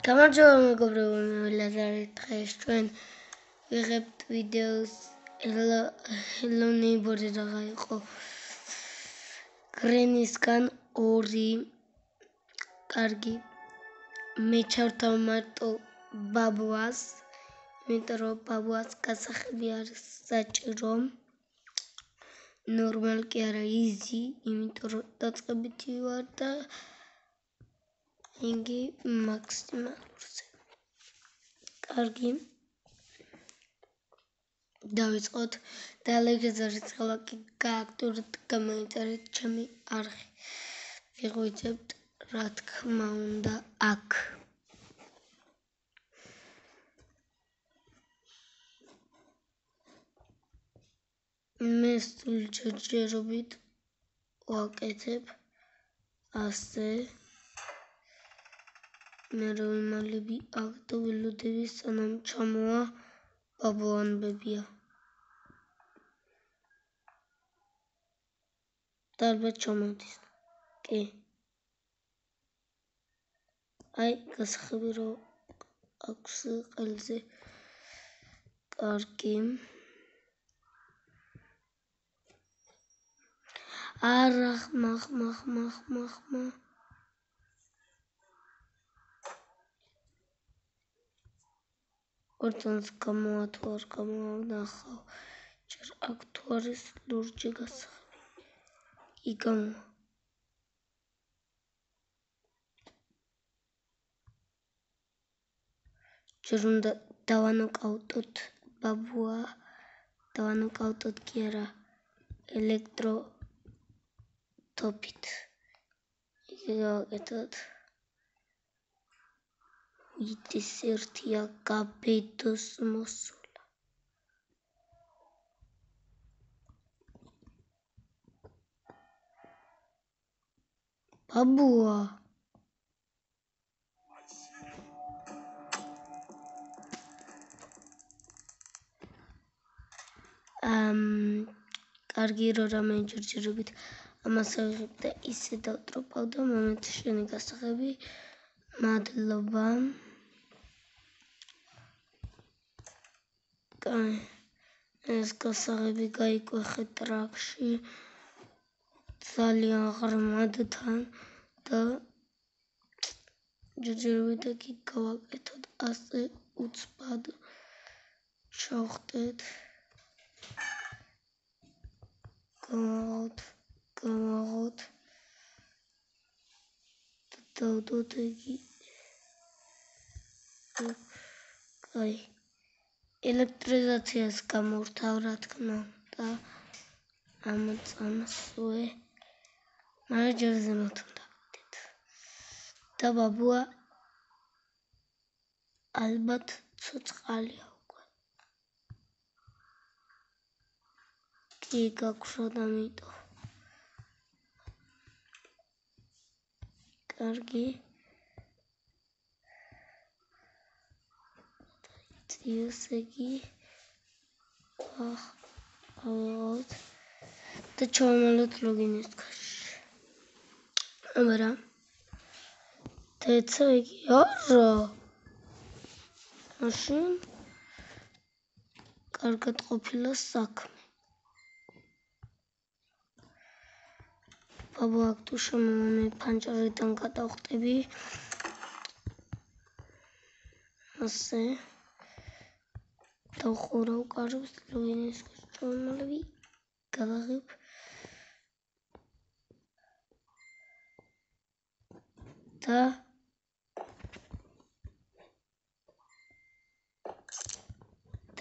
გამარჯობა მეგობრებო, ლაზარე დღეს ჩვენ ვიღებთ ვიდეოს Hello Neighbor-ი რაღა იყო გრენისგან 2 კარგი მე ჩავთავ მარტო ბაბუას იმიტომ რომ ბაბუას გასახები არის საჭირო ნორმალი კი არა easy იმიტომ რომ დაწყებითი ვარ და იგი მაქსიმალურზე კარგი დავიწყოთ და ლეგენდაზე ცხოვაკი გააქტიურეთ გამოიწერეთ ჩემი არხი ვიღვიძებთ რა თქმა უნდა აქ მე სრული ჯერჯერობით ვაკეთებ ასე მე რომ იმალები აქ და ველოდები სანამ ჩამოვა ბაბუანბებია და ალბათ ჩამოდის კი აი გასახები რომ აქვს ყელზე კარგი არა მახ ორთანს გამოვა თუ არ გამოვა ვნახავ ჯერ აქ თუ არის ლურჯი გასახები კი გამოვა ჯერ უნდა დავანოკაუტოთ ბაბუა დავანოკაუტოთ კი არა ელექტრო თოფით იგი გავაკეთოთ იტის ერთია გაბედოს მოსულა ბაბუა კარგი რომ რამე ჯერჯერობით ამას ავიღებ და ისე დავტროპავ და მომენტ შენი გასახები მადლობა ეს გასაღები გაიკვეხე ტრაქში ძალიან ღრმადთან და ჯერჯერობით აქ გავაკეთოთ ასე უცბად ჩავხტეთ გამაღოთ და დავდოთ იგი აი ელექტრიზაციას გამორთავ რა თქმა უნდა ამოწამსვე მაგრამ ჯერ ზემოთ უნდა ვიდეთ და ბაბუა ალბათ ცოცხალია უკვე კი გაგვრჩა და მიტო კარგი ისეთი ავიღოთ და ჩავმალოთ ლოგინის ქაში მაგრამ თეცა იგი არა მაშინ კარგად ყოფილა საქმე ბაბუა აქ თუ შემოვა მე ფანჯარიდან გადავხტები ასე დავხურავ კარებს ლოგინის ჩავმალები გავაღებ და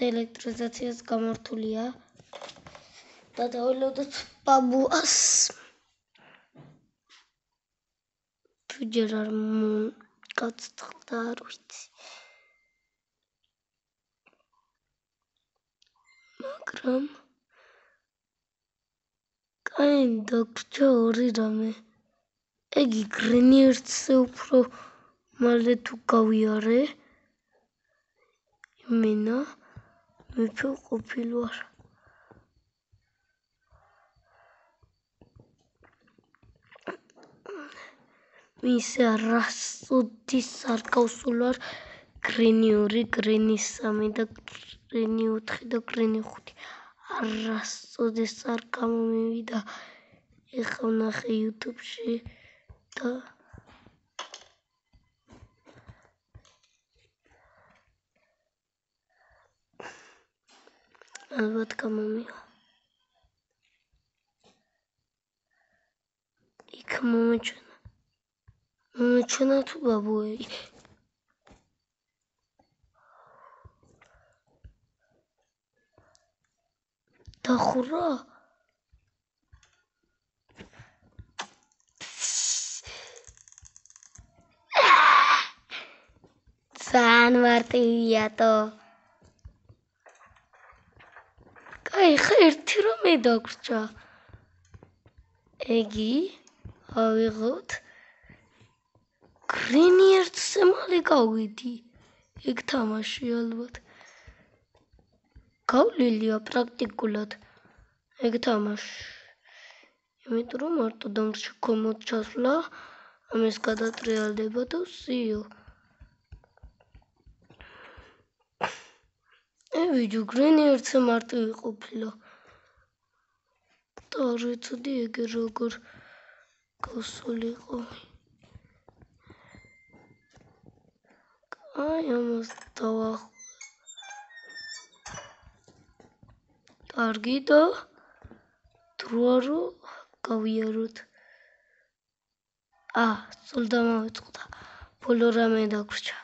ელექტრიზაციას გამართულია და დაველოდოთ ბაბუას თუ ჯერ არ გაცწყდა არ ვიცი მაგრამ კაი დაგვრჩა ორი რამე ეგი გრენი ერთზე უფრო მალე თუ გავიარე იმენა მეფე ყოფილვარ მისე რასოდის არ გავსულვარ გრინი 2, გრინი 3 და გრინი 4 და გრინი 5. არასოდეს არ გამომივიდა. ეხლა ვნახე YouTube-ში და ალბათ გამომივა. იქ მომეჩვენა თუ ბაბუები. დახურა? ძალიან მარტივიათო. კაი, ხა ერთი რამე დაგვრჩა. ეგი ავიღოთ. გრინი 1-ზე მალე გავიდი. ეგ თამაში ალბათ. გავლილია პრაქტიკულად. ეგ თამაში. იმიტომ რომ მარტო დამრჩა კომოდ ჩასვლა, ამის გადატრიალდება და ვსიო. ვიჯო, გრინი 1-ზე მარტივი ყოფილა. და არ ვიცოდი ეგ როგორ გავსულიყო. აი, ამას დავახ. კარგი და დროა რომ გავიაროთ. სულ დამავიწყდა. ბოლო რამე დაგვრჩა.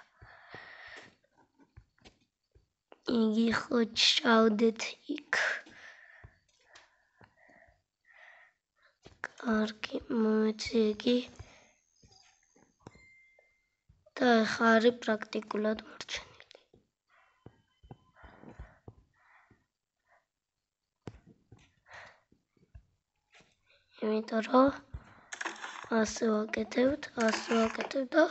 იგი ხო ჩავდეთ იქ. კარგი, მომეცი იგი. და ეხლა არის პრაქტიკულად მორჩენილი. იმიტომ რომ ასე ვაკეთებთ და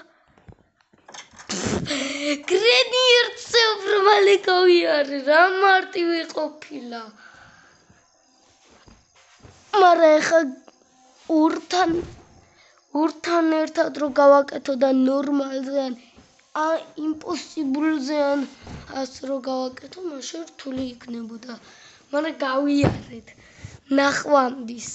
გრინი 1-ზე უფრო მალე გავიარე, რა მარტივი ყოფილა. მაგრამ ეხლა ორთან ერთად რო გავაკეთო და ნორმალზე ან იმპოსიბლზე ან ასე რო გავაკეთო, მაშინ რთული იქნებოდა. მაგრამ გავიარეთ. ნახვამდის.